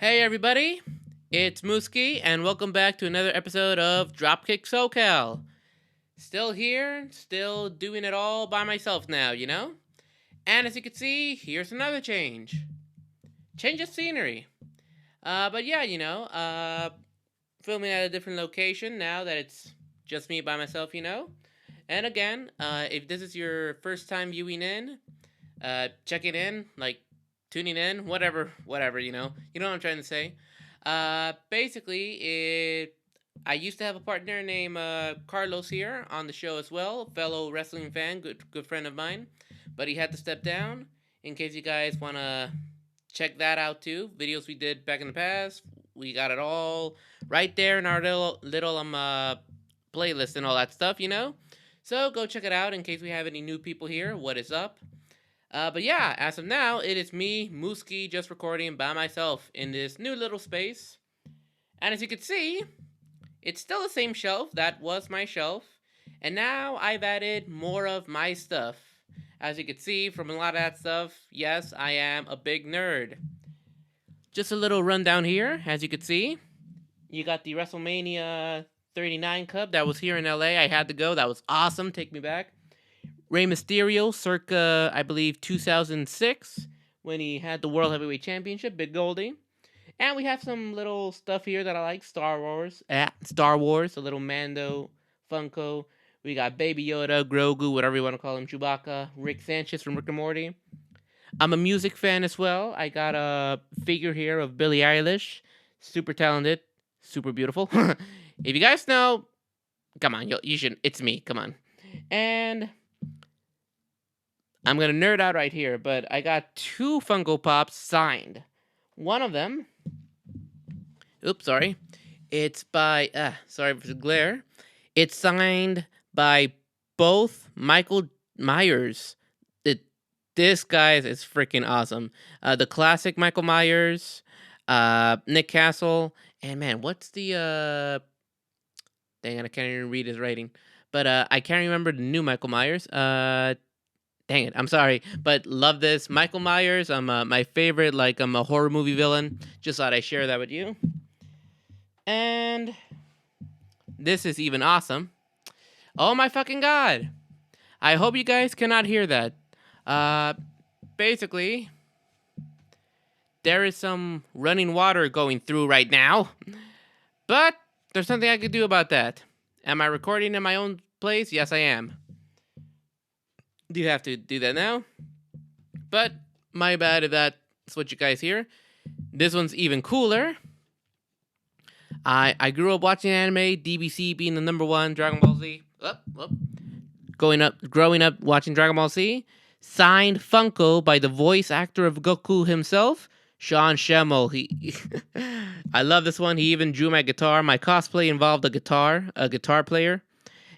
Hey everybody, it's Mooski, and welcome back to another episode of Dropkick SoCal. Still here, still doing it all by myself now, you know? And as you can see, here's another change. Change of scenery. But yeah, filming at a different location now that it's just me by myself, you know? And again, if this is your first time viewing in, checking in, like tuning in, whatever, you know. You know what I'm trying to say. Basically, I used to have a partner named Carlos here on the show as well, fellow wrestling fan, good friend of mine, but he had to step down. In case you guys wanna check that out too, videos we did back in the past, we got it all right there in our little playlist and all that stuff, you know. So go check it out in case we have any new people here. What is up? But yeah, as of now, it is me, Mooski, just recording by myself in this new little space. And as you can see, it's still the same shelf. That was my shelf. And now I've added more of my stuff. As you can see from a lot of that stuff, yes, I am a big nerd. Just a little rundown here, as you can see. You got the WrestleMania 39 Cup that was here in LA. I had to go. That was awesome. Take me back. Rey Mysterio, circa, I believe, 2006, when he had the World Heavyweight Championship, Big Goldie. And we have some little stuff here that I like. Star Wars, a little Mando, Funko. We got Baby Yoda, Grogu, whatever you want to call him, Chewbacca, Rick Sanchez from Rick and Morty. I'm a music fan as well. I got a figure here of Billie Eilish. Super talented, super beautiful. If you guys know, come on, you should. It's me, come on. And I'm going to nerd out right here, but I got 2 Funko Pops signed. One of them, sorry. It's by, sorry for the glare. It's signed by both Michael Myers. This guy is freaking awesome. The classic Michael Myers, Nick Castle, and man, what's the, dang it, I can't even read his writing. But I can't remember the new Michael Myers. Dang it, I'm sorry, but love this. Michael Myers, my favorite, I'm a horror movie villain. Just thought I'd share that with you. And this is even awesome. Oh my fucking god. I hope you guys cannot hear that. Basically, there is some running water going through right now. But there's something I could do about that. Am I recording in my own place? Yes, I am. Do you have to do that now? But my bad if that's what you guys hear. This one's even cooler. I grew up watching anime, DBC being the number one, Dragon Ball Z. Growing up watching Dragon Ball Z. Signed Funko by the voice actor of Goku himself, Sean Schemmel. I love this one. He even drew my guitar. My cosplay involved a guitar player.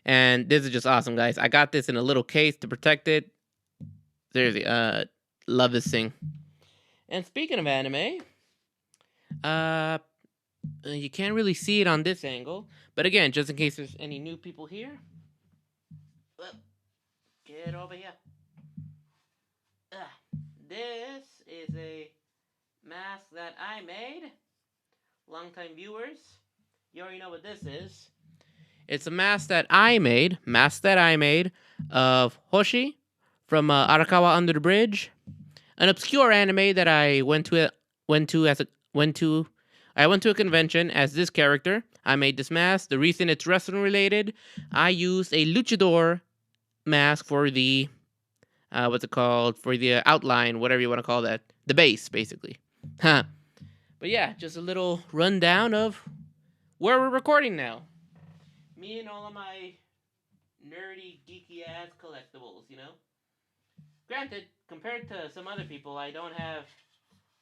And this is just awesome, guys. I got this in a little case to protect it. Seriously, love this thing. And speaking of anime, you can't really see it on this angle. But again, just in case there's any new people here. Get over here. This is a mask that I made. Longtime viewers, you already know what this is. It's a mask that I made of Hoshi from Arakawa Under the Bridge, an obscure anime that I went to a convention as this character. I made this mask. The reason it's wrestling related, I used a luchador mask for the for the outline, whatever you want to call that, the base, basically. But yeah, just a little rundown of where we're recording now. Me and all of my nerdy, geeky ass collectibles, you know? Granted, compared to some other people, I don't have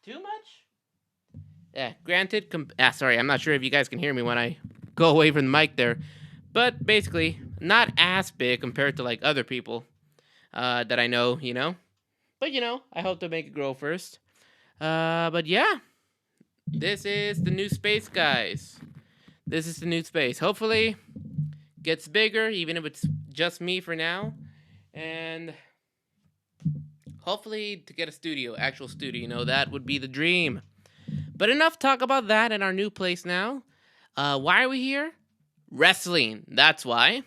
too much. Yeah, granted, sorry, I'm not sure if you guys can hear me when I go away from the mic there. But basically, not as big compared to other people that I know, you know? But I hope to make it grow first. But yeah, this is the new space, guys. This is the new space. Hopefully, gets bigger, even if it's just me for now. And hopefully to get a studio, actual studio, that would be the dream. But enough talk about that in our new place now. Why are we here? Wrestling. That's why.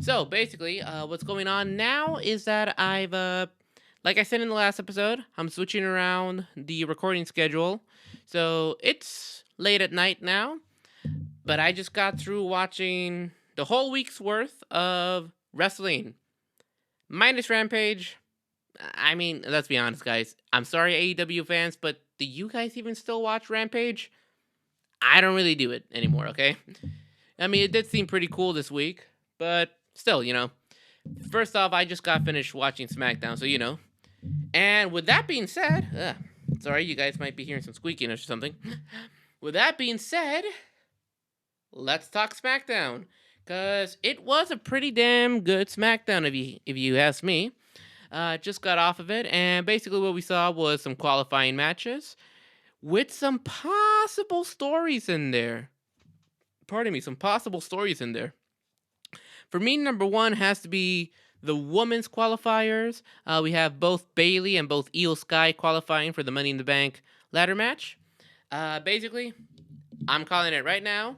So basically, what's going on now is that like I said in the last episode, I'm switching around the recording schedule. So it's late at night now, but I just got through watching the whole week's worth of wrestling. Minus Rampage. I mean, let's be honest, guys. I'm sorry, AEW fans, but do you guys even still watch Rampage? I don't really do it anymore, okay? I mean, it did seem pretty cool this week, but still, First off, I just got finished watching Smackdown, so. And with that being said, sorry, you guys might be hearing some squeaking or something. With that being said, let's talk Smackdown, because it was a pretty damn good Smackdown, if you ask me. Just got off of it, and basically what we saw was some qualifying matches with some possible stories in there. Pardon me, some possible stories in there. For me, number one has to be the women's qualifiers. We have both Bayley and both Io Sky qualifying for the Money in the Bank ladder match. Basically, I'm calling it right now.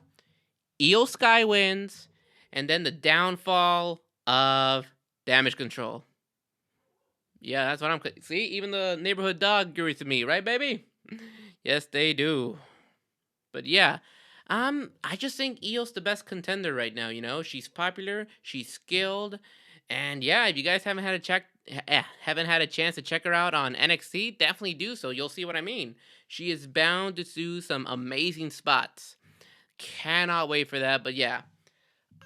Io Sky wins, and then the downfall of Damage Control. Yeah, that's what I'm... See, even the neighborhood dog agrees with me, right, baby? Yes, they do. But yeah, I just think Io's the best contender right now, She's popular, she's skilled, and yeah, if you guys haven't had a chance to check her out on NXT, definitely do so. You'll see what I mean. She is bound to do some amazing spots. Cannot wait for that, but yeah.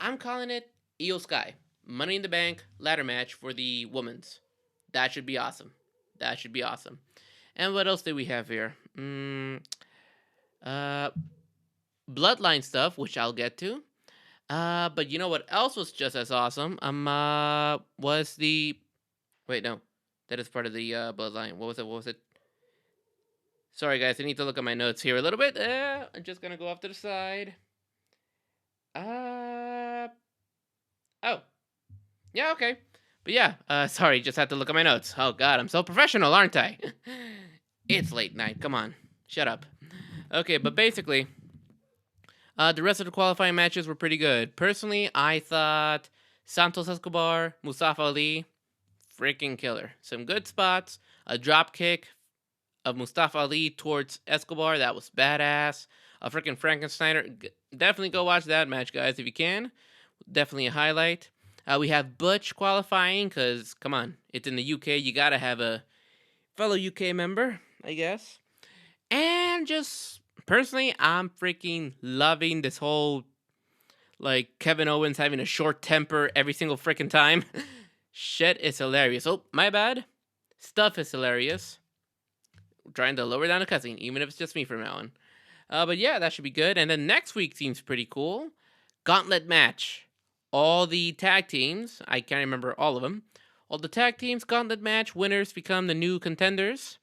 I'm calling it Io Sky. Money in the Bank ladder match for the women's. That should be awesome. And what else do we have here? Bloodline stuff, which I'll get to. But you know what else was just as awesome? Was the... Wait, no. That is part of the Bloodline. What was it? Sorry, guys. I need to look at my notes here a little bit. I'm just going to go off to the side. Oh. Yeah, okay. But yeah, sorry. Just had to look at my notes. Oh, God. I'm so professional, aren't I? It's late night. Come on. Shut up. Okay, but basically... the rest of the qualifying matches were pretty good. Personally, I thought Santos Escobar, Mustafa Ali, freaking killer. Some good spots. A drop kick of Mustafa Ali towards Escobar. That was badass. A freaking Frankensteiner. Definitely go watch that match, guys, if you can. Definitely a highlight. We have Butch qualifying because, come on, it's in the UK. You got to have a fellow UK member, I guess. And just... Personally, I'm freaking loving this whole, Kevin Owens having a short temper every single freaking time. Shit is hilarious. Oh, my bad. Stuff is hilarious. I'm trying to lower down the cussing, even if it's just me from now on. But yeah, that should be good. And then next week seems pretty cool. Gauntlet match. All the tag teams, I can't remember all of them. All the tag teams, gauntlet match, winners become the new contenders.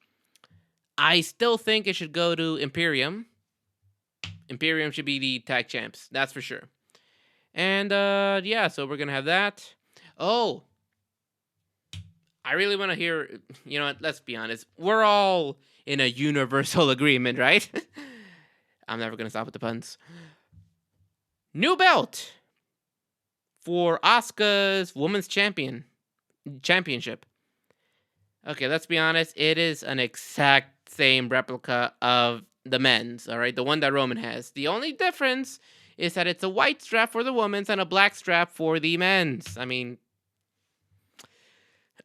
I still think it should go to Imperium. Imperium should be the tag champs, that's for sure. And, yeah, so we're going to have that. Oh, I really want to hear, let's be honest. We're all in a universal agreement, right? I'm never going to stop with the puns. New belt for Asuka's Women's Championship. Okay, let's be honest. It is an exact same replica of the men's, all right? The one that Roman has. The only difference is that it's a white strap for the women's and a black strap for the men's. I mean,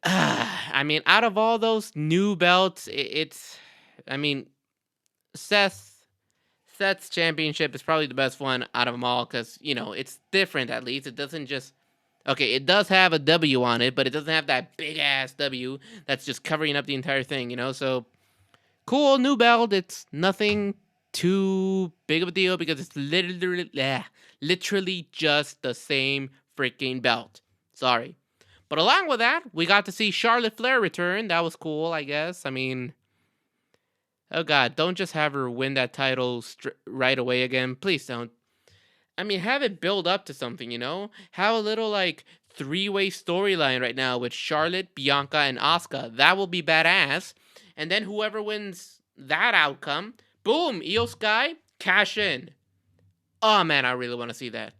out of all those new belts, Seth's championship is probably the best one out of them all because, it's different at least. It doesn't just... Okay, it does have a W on it, but it doesn't have that big-ass W that's just covering up the entire thing, So, cool, new belt. It's nothing too big of a deal because it's literally just the same freaking belt. Sorry. But along with that, we got to see Charlotte Flair return. That was cool, I guess. Oh God, don't just have her win that title right away again. Please don't. Have it build up to something, Have a little, three-way storyline right now with Charlotte, Bianca, and Asuka. That will be badass. And then whoever wins that outcome Boom, Io Sky, cash in. Oh man, I really want to see that.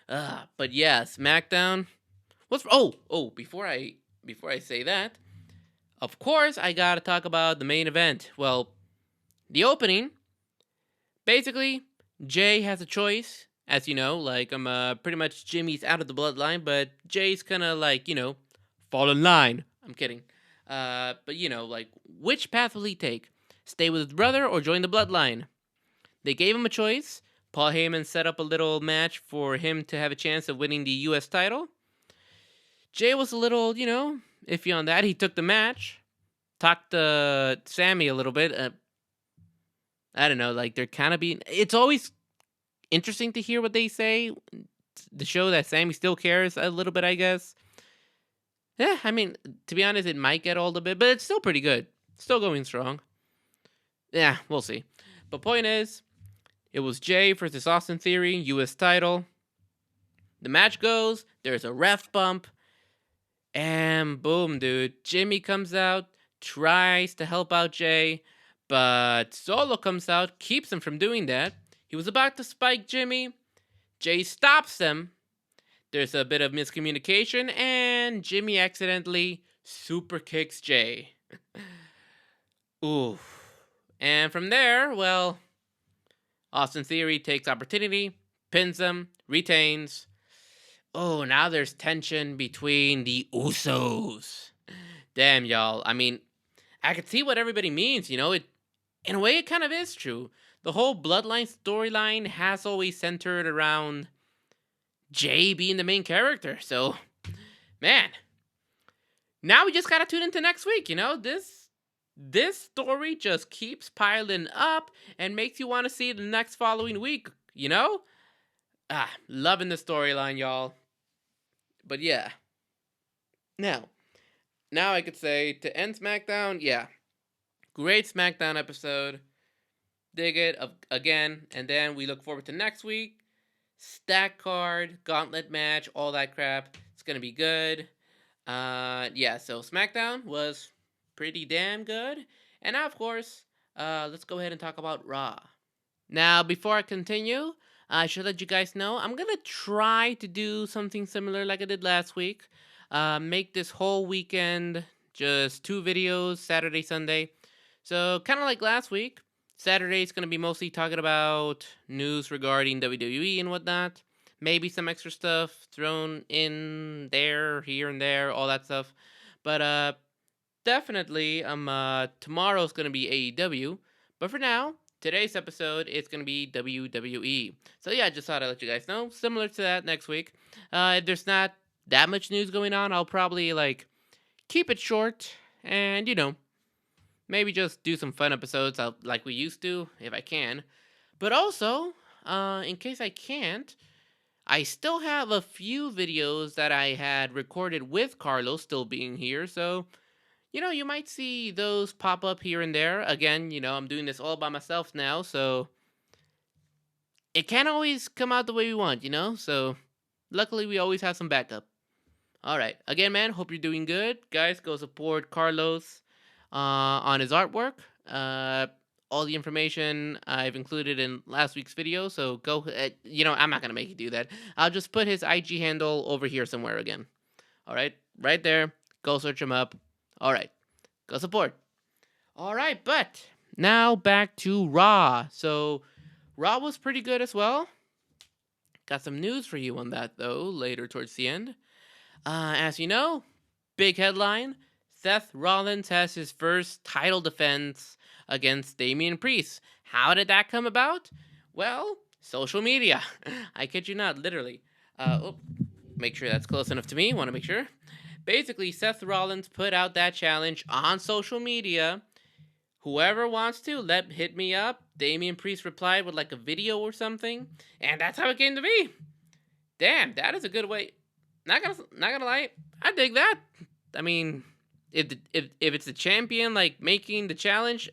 But yeah, SmackDown. Before I say that, of course I gotta talk about the main event. Well, the opening. Basically, Jay has a choice, as you know. Like pretty much Jimmy's out of the bloodline, but Jay's kinda like fall in line. I'm kidding. But like which path will he take? Stay with his brother or join the bloodline? They gave him a choice. Paul Heyman set up a little match for him to have a chance of winning the U.S. title. Jay was a little, iffy on that. He took the match, talked to Sammy a little bit. I don't know, like they're kind of being. It's always interesting to hear what they say. To show that Sammy still cares a little bit, I guess. Yeah, I mean, to be honest, it might get old a bit, but it's still pretty good. Still going strong. Yeah, we'll see. But point is, it was Jay versus Austin Theory, U.S. title. The match goes, there's a ref bump, and boom, dude. Jimmy comes out, tries to help out Jay, but Solo comes out, keeps him from doing that. He was about to spike Jimmy. Jay stops him. There's a bit of miscommunication, and Jimmy accidentally super kicks Jay. Ooh. And from there, well, Austin Theory takes opportunity, pins him, retains. Oh, now there's tension between the Usos. Damn, y'all. I mean, I could see what everybody means, It, in a way, it kind of is true. The whole Bloodline storyline has always centered around Jay being the main character. So, man, now we just gotta tune into next week, This story just keeps piling up and makes you want to see the next following week, Loving the storyline, y'all. But yeah. Now I could say to end SmackDown, yeah. Great SmackDown episode. Dig it again. And then we look forward to next week. Stack card, gauntlet match, all that crap. It's going to be good. Yeah, so SmackDown was pretty damn good. And now, of course, let's go ahead and talk about Raw. Now, before I continue, I should let you guys know I'm going to try to do something similar like I did last week. Make this whole weekend just 2 videos, Saturday, Sunday. So, kind of like last week, Saturday's going to be mostly talking about news regarding WWE and whatnot. Maybe some extra stuff thrown in there, here and there, all that stuff. But definitely, tomorrow's going to be AEW. But for now, today's episode is going to be WWE. So yeah, I just thought I'd let you guys know. Similar to that next week. If there's not that much news going on, I'll probably, keep it short. And, maybe just do some fun episodes like we used to, if I can. But also, in case I can't, I still have a few videos that I had recorded with Carlos still being here. So, you might see those pop up here and there. Again, I'm doing this all by myself now, so it can't always come out the way we want, So, luckily, we always have some backup. All right. Again, man, hope you're doing good. Guys, go support Carlos on his artwork. All the information I've included in last week's video, so go, I'm not going to make you do that. I'll just put his IG handle over here somewhere again. All right, right there. Go search him up. All right, go support. All right, but now back to Raw. So Raw was pretty good as well. Got some news for you on that, though, later towards the end. As you know, big headline, Seth Rollins has his first title defense against Damian Priest. How did that come about? Well, social media. I kid you not, literally. Make sure that's close enough to me. Want to make sure. Basically, Seth Rollins put out that challenge on social media. Whoever wants to, hit me up. Damian Priest replied with a video or something, and that's how it came to be. Damn, that is a good way. Not gonna lie, I dig that. I mean, if it's a champion making the challenge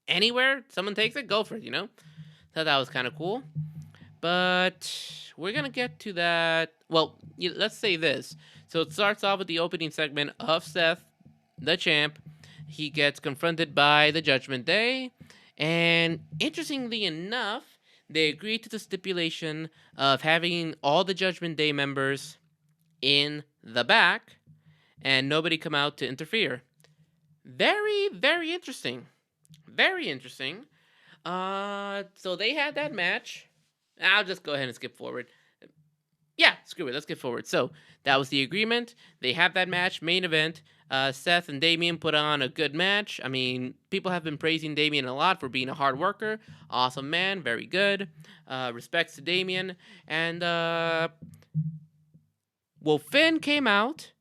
anywhere, someone takes it, go for it. Thought that was kind of cool. But we're gonna get to that. Well, let's say this. So it starts off with the opening segment of Seth, the champ. He gets confronted by the Judgment Day, And interestingly enough, they agreed to the stipulation of having all the Judgment Day members in the back and nobody come out to interfere. Very, very interesting. Very interesting. So they had that match. I'll just go ahead and skip forward. Yeah, screw it. Let's get forward. So that was the agreement. They have that match, main event. Seth and Damian put on a good match. I mean, people have been praising Damian a lot for being a hard worker. Awesome man, very good. Respects to Damian. And, well, Finn came out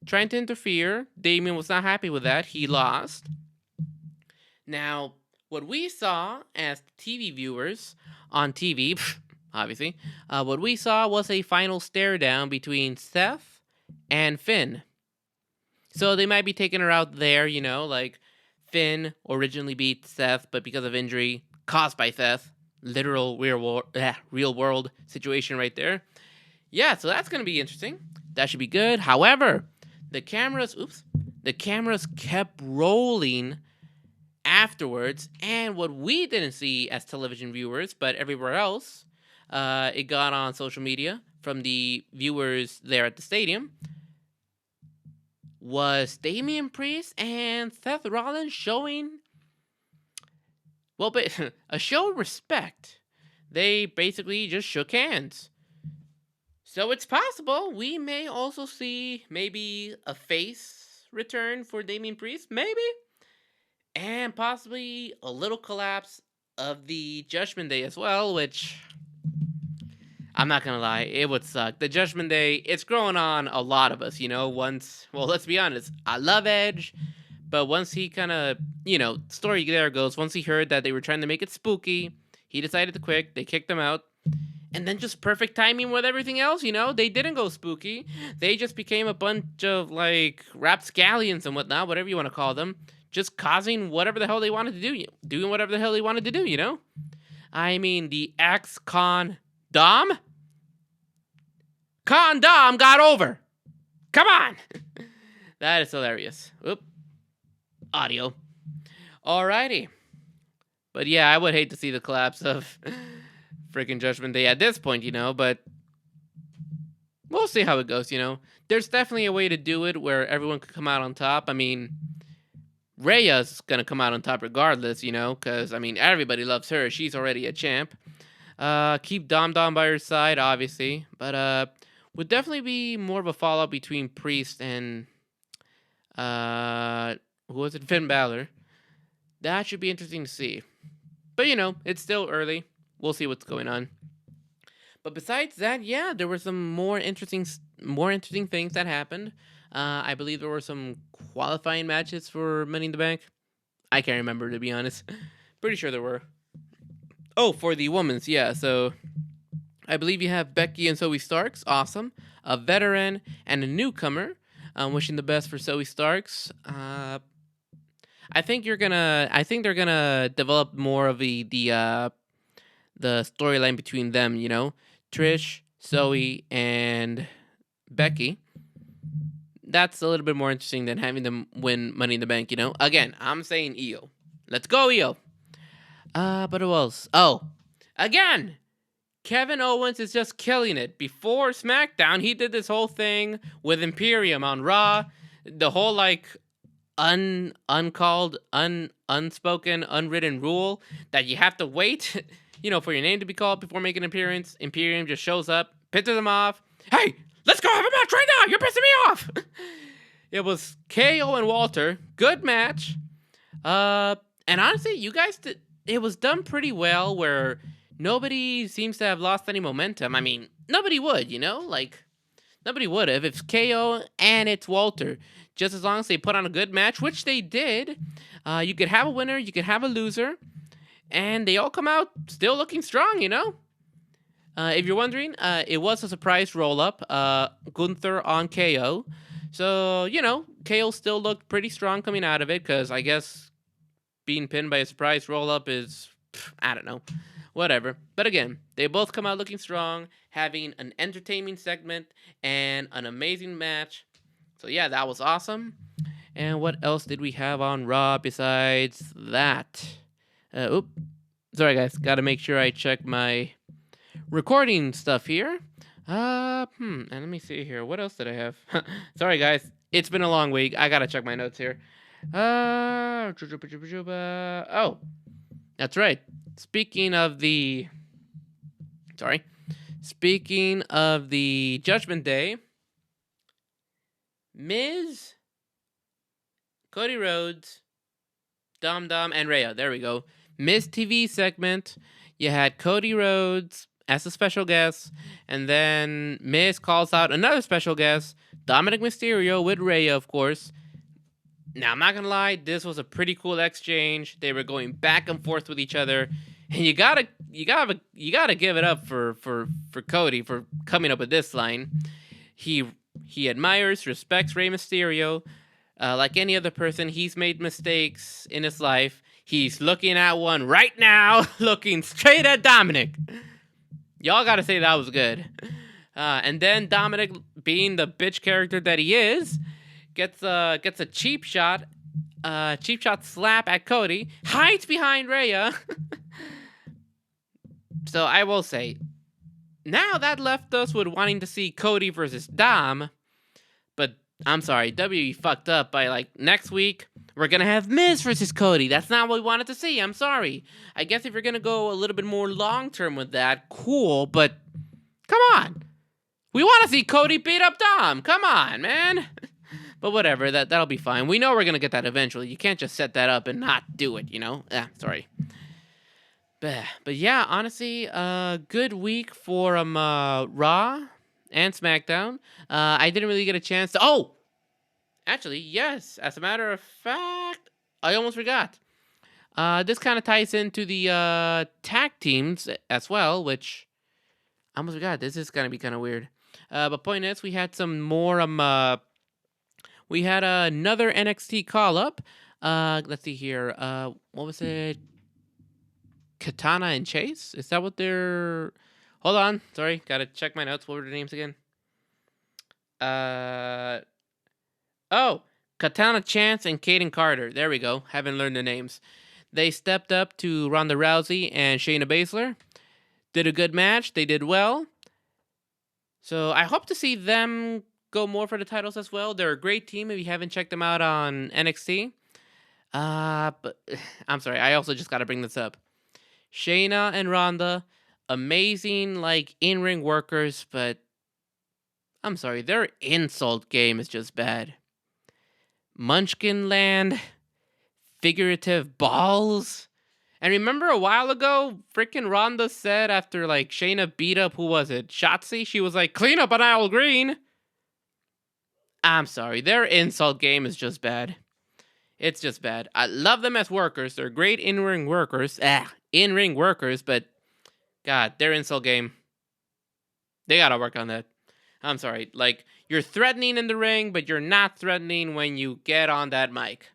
trying to interfere. Damian was not happy with that. He lost. Now, what we saw as TV viewers on TV, obviously, what we saw was a final stare down between Seth and Finn. So they might be taking her out there, you know, like Finn originally beat Seth, but because of injury caused by Seth, literal real world situation right there. Yeah, so that's going to be interesting. That should be good. However, the cameras kept rolling afterwards, and what we didn't see as television viewers, but everywhere else, it got on social media from the viewers there at the stadium, was Damian Priest and Seth Rollins showing, well, but a show of respect. They basically just shook hands. So it's possible we may also see maybe a face return for Damian Priest, maybe, and possibly a little collapse of the Judgment Day as well, which I'm not gonna lie, it would suck. The Judgment Day, it's growing on a lot of us, you know, well, let's be honest, I love Edge, but once he kind of, you know, story there goes, once he heard that they were trying to make it spooky, he decided to quit, they kicked him out, and then just perfect timing with everything else, you know, they didn't go spooky, they just became a bunch of, like, rapscallions and whatnot, whatever you want to call them, just causing whatever the hell they wanted to do, doing whatever the hell they wanted to do, you know? I mean, the ex-con Dom? Con Dom got over. Come on. That is hilarious. Oop. Audio. Alrighty. But yeah, I would hate to see the collapse of freaking Judgment Day at this point, you know, but we'll see how it goes, you know. There's definitely a way to do it where everyone could come out on top. I mean, Rhea's gonna come out on top regardless, you know, because, I mean, everybody loves her. She's already a champ. Keep Dom by her side, obviously. But, would definitely be more of a fallout between Priest and, who was it? Finn Balor. That should be interesting to see. But, you know, it's still early. We'll see what's going on. But besides that, yeah, there were some more interesting things that happened. I believe there were some qualifying matches for Money in the Bank. I can't remember, to be honest. Pretty sure there were. Oh, for the women's, yeah. So I believe you have Becky and Zoe Starks. Awesome. A veteran and a newcomer. I'm wishing the best for Zoe Starks. I think they're gonna develop more of the storyline between them. You know, Trish, Zoe, and Becky. That's a little bit more interesting than having them win Money in the Bank. You know, again, I'm saying Io. Let's go, Io. But who else? Oh, again, Kevin Owens is just killing it. Before SmackDown, he did this whole thing with Imperium on Raw. The whole, like, uncalled, unspoken, unwritten rule that you have to wait, you know, for your name to be called before making an appearance. Imperium just shows up, pisses them off. Hey, let's go have a match right now. You're pissing me off. It was KO and Walter. Good match. And honestly, you guys did. It was done pretty well where nobody seems to have lost any momentum. I mean, nobody would, you know? Like, nobody would have. If it's KO and it's Walter, just as long as they put on a good match, which they did, you could have a winner, you could have a loser, and they all come out still looking strong, you know? If you're wondering, it was a surprise roll-up, Gunther on KO. So, you know, KO still looked pretty strong coming out of it, because I guess being pinned by a surprise roll-up is, I don't know, whatever. But again, they both come out looking strong, having an entertaining segment and an amazing match. So yeah, that was awesome. And what else did we have on Raw besides that? Oop. Sorry, guys. Gotta make sure I check my recording stuff here. And let me see here. What else did I have? Sorry, guys. It's been a long week. I gotta check my notes here. Oh, that's right. Speaking of the Judgment Day, Miz, Cody Rhodes, Dom Dom, and Rhea. There we go. Miz TV segment. You had Cody Rhodes as a special guest, and then Miz calls out another special guest, Dominic Mysterio with Rhea, of course. Now, I'm not gonna lie, this was a pretty cool exchange. They were going back and forth with each other, and you gotta give it up for Cody for coming up with this line. He admires, respects Rey Mysterio. Like any other person, he's made mistakes in his life. He's looking at one right now, looking straight at Dominic. Y'all gotta say that was good. And then Dominic, being the bitch character that he is, gets a cheap shot slap at Cody, hides behind Rhea. So I will say, now that left us with wanting to see Cody versus Dom, but I'm sorry, WWE fucked up by, like, next week, we're gonna have Miz versus Cody. That's not what we wanted to see, I'm sorry. I guess if you're gonna go a little bit more long-term with that, cool, but come on. We want to see Cody beat up Dom. Come on, man. But whatever, that'll be fine. We know we're gonna get that eventually. You can't just set that up and not do it, you know? Sorry. But yeah, honestly, good week for Raw and SmackDown. I didn't really get a chance to... Oh! Actually, yes. As a matter of fact, I almost forgot. This kind of ties into the tag teams as well, which I almost forgot. This is gonna be kind of weird. But point is, we had some more... we had another NXT call-up. Let's see here. What was it? Katana and Chase? Is that what they're... Hold on. Sorry. Gotta check my notes. What were the names again? Oh! Katana Chance and Kaden Carter. There we go. Haven't learned the names. They stepped up to Ronda Rousey and Shayna Baszler. Did a good match. They did well. So I hope to see them go more for the titles as well. They're a great team if you haven't checked them out on NXT. But I'm sorry. I also just gotta bring this up. Shayna and Ronda, amazing, like, in-ring workers, but I'm sorry, their insult game is just bad. Munchkin Land, figurative balls. And remember a while ago, freaking Ronda said after, like, Shayna beat up, who was it, Shotzi? She was like, clean up on aisle green. I'm sorry, their insult game is just bad. It's just bad. I love them as workers. They're great in-ring workers. In-ring workers, but God, their insult game. They gotta work on that. I'm sorry. Like, you're threatening in the ring, but you're not threatening when you get on that mic.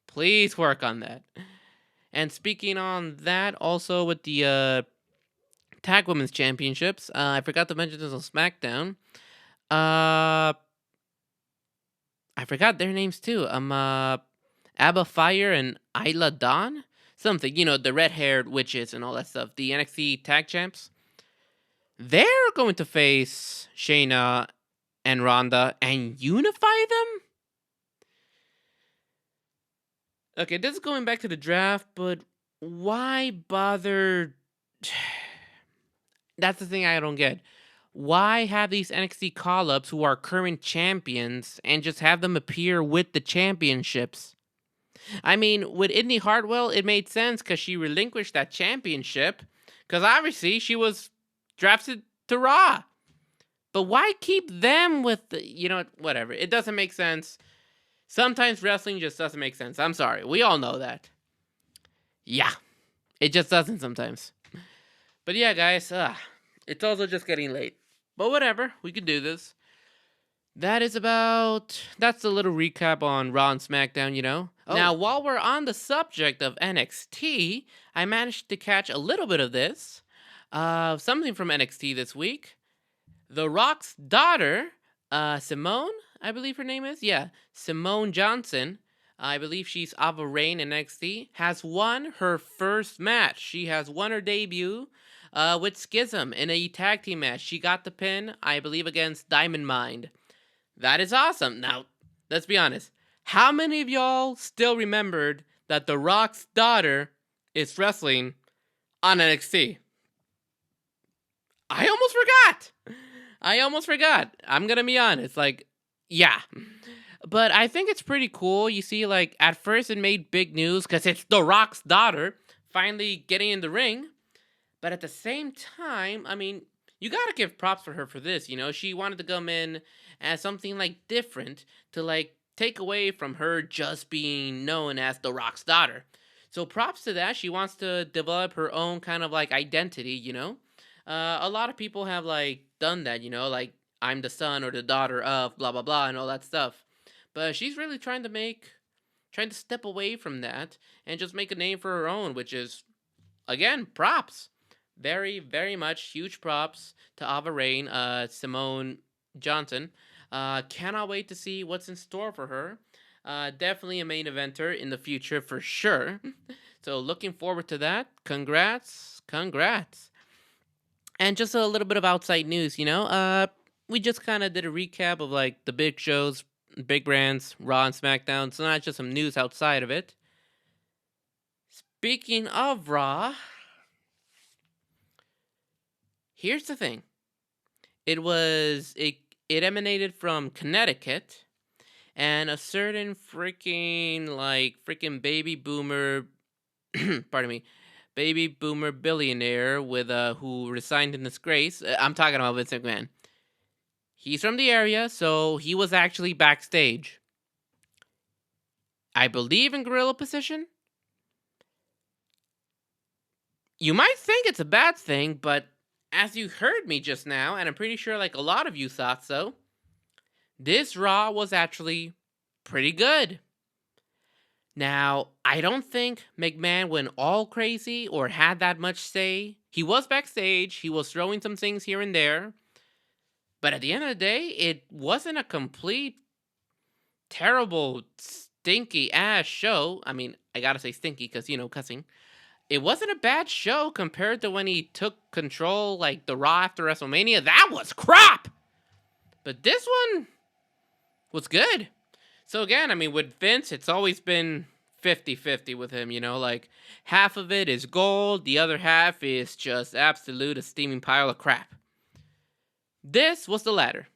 Please work on that. And speaking on that, also with the Tag Women's Championships, I forgot to mention this on SmackDown. I forgot their names too. Abba Fire and Isla Dawn? Something, you know, the red-haired witches and all that stuff. The NXT Tag Champs. They're going to face Shayna and Ronda and unify them? Okay, this is going back to the draft, but why bother... That's the thing I don't get. Why have these NXT call-ups who are current champions and just have them appear with the championships? I mean, with Indy Hartwell, it made sense because she relinquished that championship. Because obviously she was drafted to Raw. But why keep them with the, you know, whatever. It doesn't make sense. Sometimes wrestling just doesn't make sense. I'm sorry. We all know that. Yeah. It just doesn't sometimes. But yeah, guys. It's also just getting late. But whatever. We can do this. That's a little recap on Raw and SmackDown, you know? Oh. Now, while we're on the subject of NXT, I managed to catch a little bit of this. Something from NXT this week. The Rock's daughter, Simone, I believe her name is. Yeah, Simone Johnson, I believe she's Ava Rain in NXT, has won her first match. She has won her debut with Schism in a tag team match. She got the pin, I believe, against Diamond Mind. That is awesome. Now, let's be honest. How many of y'all still remembered that The Rock's daughter is wrestling on NXT? I almost forgot. I'm gonna be honest. Like, yeah. But I think it's pretty cool. You see, like, at first it made big news because it's The Rock's daughter finally getting in the ring. But at the same time, I mean, you gotta give props for her for this, you know? She wanted to come in as something, like, different to, like, take away from her just being known as The Rock's daughter. So props to that. She wants to develop her own kind of, like, identity, you know? A lot of people have, like, done that, you know? Like, I'm the son or the daughter of blah, blah, blah, and all that stuff. But she's really trying to step away from that and just make a name for her own, which is, again, props. Very, very much huge props to Ava Rain, Simone Johnson. Cannot wait to see what's in store for her. Definitely a main eventer in the future for sure. So looking forward to that. Congrats. And just a little bit of outside news, you know. We just kind of did a recap of like the big shows, big brands, Raw and SmackDown. So not just some news outside of it. Speaking of Raw, here's the thing. It emanated from Connecticut, and a certain freaking baby boomer, pardon me, baby boomer billionaire with who resigned in disgrace. I'm talking about Vince McMahon. He's from the area, so he was actually backstage. I believe in gorilla position. You might think it's a bad thing, but as you heard me just now, and I'm pretty sure like a lot of you thought so, this Raw was actually pretty good. Now, I don't think McMahon went all crazy or had that much say. He was backstage, he was throwing some things here and there, but at the end of the day, it wasn't a complete, terrible, stinky ass show. I mean, I gotta say stinky because, you know, cussing. It wasn't a bad show compared to when he took control, like the Raw after WrestleMania. That was crap! But this one was good. So again, I mean, with Vince, it's always been 50-50 with him, you know? Like, half of it is gold, the other half is just absolute a steaming pile of crap. This was the latter.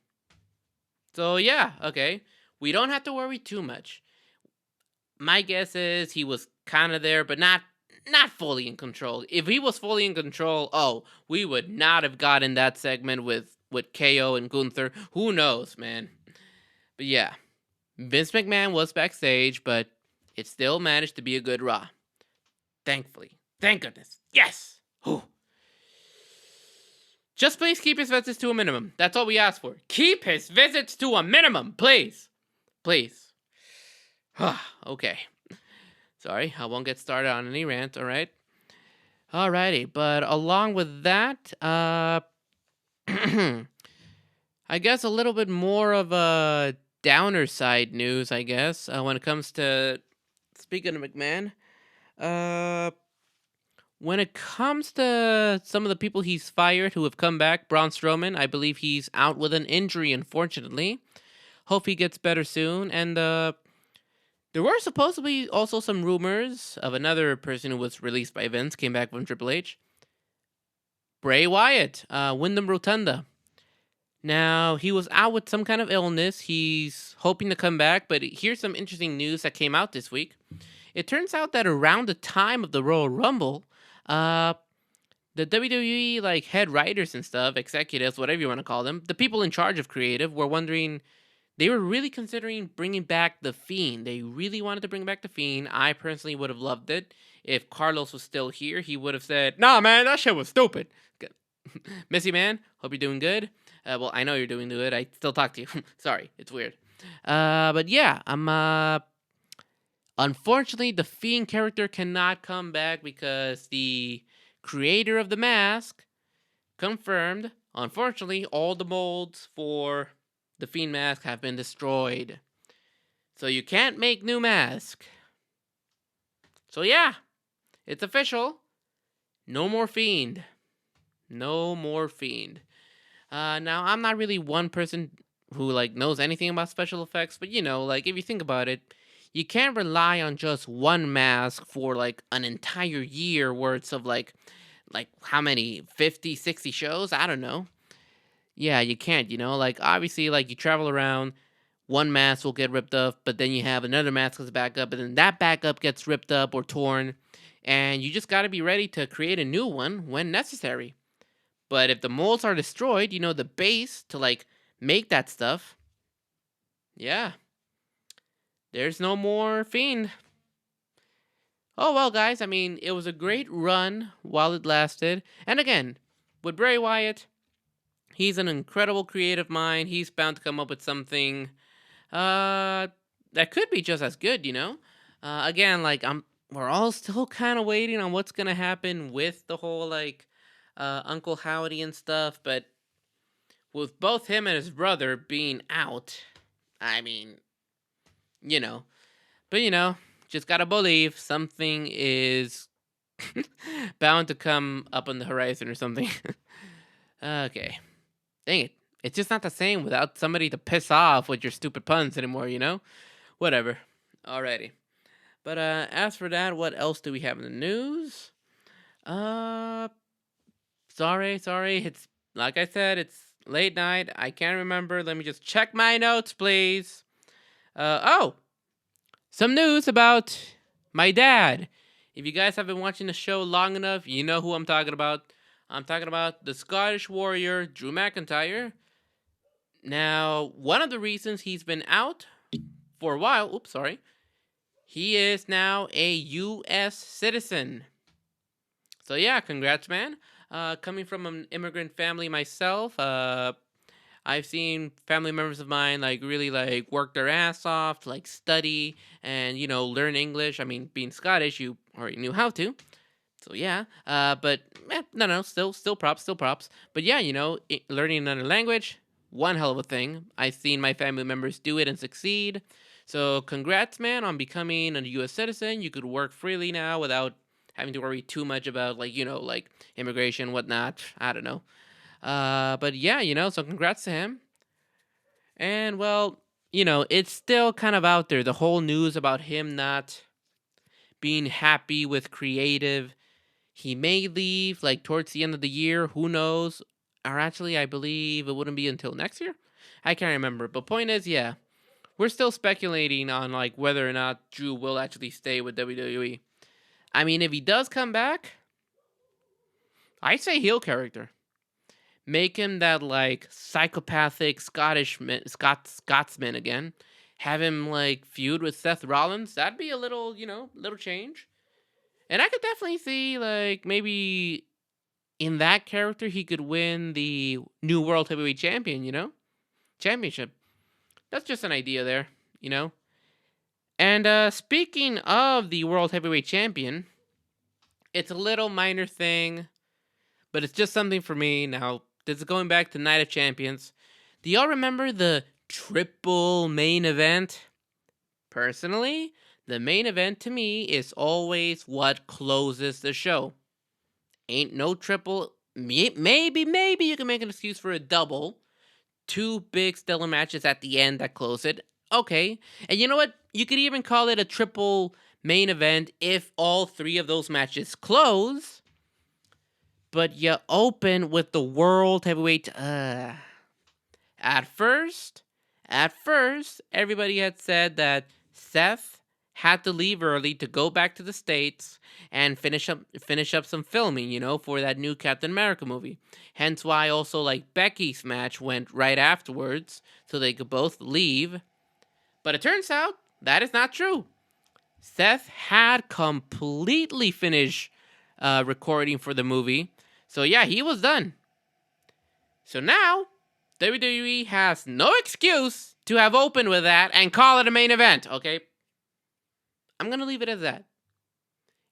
So yeah, okay. We don't have to worry too much. My guess is he was kind of there, but not fully in control. If he was fully in control, we would not have gotten that segment with KO and Gunther. Who knows, man? But yeah, Vince McMahon was backstage, but it still managed to be a good Raw. Thankfully. Thank goodness. Yes! Whew. Just please keep his visits to a minimum. That's all we ask for. Keep his visits to a minimum, please. Please. Okay. Sorry, I won't get started on any rant, alright? Alrighty, but along with that, I guess a little bit more of a downer side news, I guess, when it comes to, speaking of McMahon, when it comes to some of the people he's fired who have come back, Braun Strowman, I believe he's out with an injury, unfortunately. Hope he gets better soon, and there were supposedly also some rumors of another person who was released by Vince, came back from Triple H. Bray Wyatt, Wyndham Rotunda. Now, he was out with some kind of illness. He's hoping to come back, but here's some interesting news that came out this week. It turns out that around the time of the Royal Rumble, the WWE like head writers and stuff, executives, whatever you want to call them, the people in charge of creative were wondering. They were really considering bringing back The Fiend. They really wanted to bring back The Fiend. I personally would have loved it. If Carlos was still here, he would have said, "Nah, man, that shit was stupid." Missy, man, hope you're doing good. Well, I know you're doing good. I still talk to you. Sorry, it's weird. But yeah, unfortunately, the Fiend character cannot come back because the creator of the mask confirmed, unfortunately, all the molds for the Fiend mask have been destroyed. So you can't make new mask. So yeah, it's official. No more Fiend. No more Fiend. Now I'm not really one person who like knows anything about special effects, but like if you think about it, you can't rely on just one mask for like an entire year worth of like how many 50, 60 shows? I don't know. Yeah, you can't, like obviously like you travel around, one mask will get ripped off, but then you have another mask that's back up, and then that backup gets ripped up or torn, and you just got to be ready to create a new one when necessary. But if the molds are destroyed, the base to like make that stuff, yeah, there's no more Fiend. Oh well, guys, I mean, it was a great run while it lasted. And again, with Bray Wyatt, he's an incredible creative mind. He's bound to come up with something that could be just as good. Again, like we're all still kind of waiting on what's gonna happen with the whole like Uncle Howdy and stuff, but with both him and his brother being out, I mean, you know, but just gotta believe something is bound to come up on the horizon or something. Okay, dang it. It's just not the same without somebody to piss off with your stupid puns anymore. Whatever. Alrighty. But as for that, what else do we have in the news? Uh sorry. It's like I said, it's late night. I can't remember. Let me just check my notes, please. Oh, some news about my dad. If you guys have been watching the show long enough, you know who I'm talking about. I'm talking about the Scottish warrior, Drew McIntyre. Now, one of the reasons he's been out for a while, he is now a U.S. citizen. So yeah, congrats, man. Coming from an immigrant family myself, I've seen family members of mine like really like work their ass off to like study and learn English. I mean, being Scottish, you already knew how to. So yeah, but no, still props. But yeah, learning another language, one hell of a thing. I've seen my family members do it and succeed. So congrats, man, on becoming a U.S. citizen. You could work freely now without having to worry too much about like immigration, whatnot. I don't know. But yeah, so congrats to him. And well, it's still kind of out there. The whole news about him not being happy with creative. He may leave like towards the end of the year. Who knows? Or actually, I believe it wouldn't be until next year. I can't remember. But point is, yeah, we're still speculating on like whether or not Drew will actually stay with WWE. I mean, if he does come back, I'd say heel character. Make him that like psychopathic Scotsman again. Have him like feud with Seth Rollins. That'd be a little, little change. And I could definitely see like maybe in that character he could win the new World Heavyweight Championship. That's just an idea there, you know. And speaking of the World Heavyweight Champion, it's a little minor thing, but it's just something for me. Now, this is going back to Night of Champions. Do y'all remember the triple main event? Personally, the main event to me is always what closes the show. Ain't no triple. Maybe you can make an excuse for a double. Two big stellar matches at the end that close it. Okay. And you know what? You could even call it a triple main event if all three of those matches close. But you open with the World Heavyweight. At first, everybody had said that Seth had to leave early to go back to the States and finish up some filming, for that new Captain America movie. Hence why also like Becky's match went right afterwards, so they could both leave. But it turns out that is not true. Seth had completely finished recording for the movie. So yeah, he was done. So now, WWE has no excuse to have opened with that and call it a main event, okay? I'm going to leave it as that.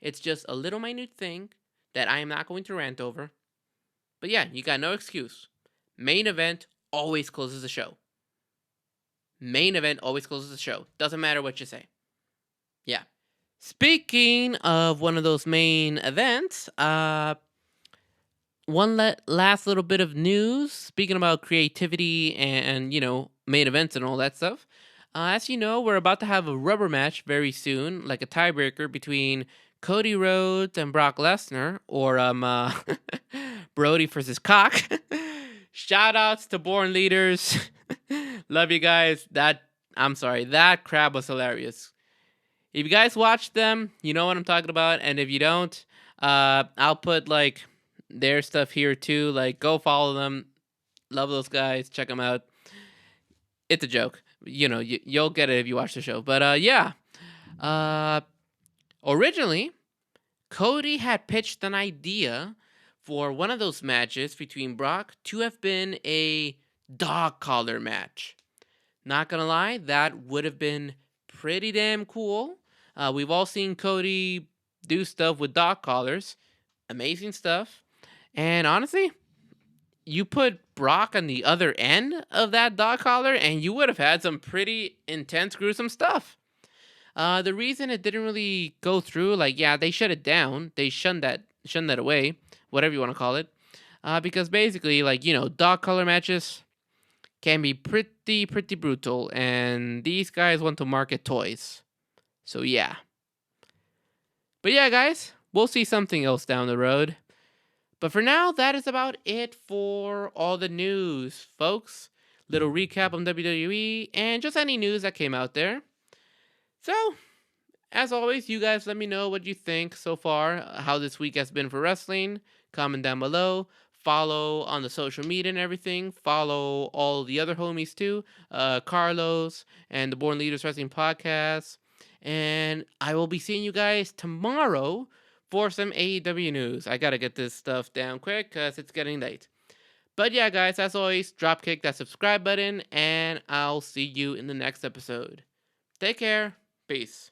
It's just a little minute thing that I am not going to rant over. But yeah, you got no excuse. Main event always closes the show. Main event always closes the show. Doesn't matter what you say. Yeah. Speaking of one of those main events, last little bit of news. Speaking about creativity and main events and all that stuff. As you know, we're about to have a rubber match very soon, like a tiebreaker between Cody Rhodes and Brock Lesnar, or Brody versus Cock. Shout outs to Born Leaders. Love you guys. That crab was hilarious. If you guys watch them, you know what I'm talking about. And if you don't, I'll put like their stuff here too. Like, go follow them. Love those guys. Check them out. It's a joke. You'll get it if you watch the show. But yeah. Originally, Cody had pitched an idea for one of those matches between Brock to have been a dog collar match. Not gonna lie, that would have been pretty damn cool. We've all seen Cody do stuff with dog collars. Amazing stuff. And honestly, you put Brock on the other end of that dog collar and you would have had some pretty intense, gruesome stuff. The reason it didn't really go through, they shut it down. They shunned that away, whatever you want to call it. Because basically, dog collar matches can be pretty brutal, and these guys want to market toys. So yeah. But yeah, guys, we'll see something else down the road. But for now, that is about it for all the news, folks. Little recap on WWE and just any news that came out there. So, as always, you guys let me know what you think so far, how this week has been for wrestling. Comment down below. Follow on the social media and everything. Follow all the other homies too. Carlos and the Born Leaders Wrestling Podcast. And I will be seeing you guys tomorrow for some AEW news. I gotta get this stuff down quick because it's getting late. But yeah, guys, as always, dropkick that subscribe button, and I'll see you in the next episode. Take care. Peace.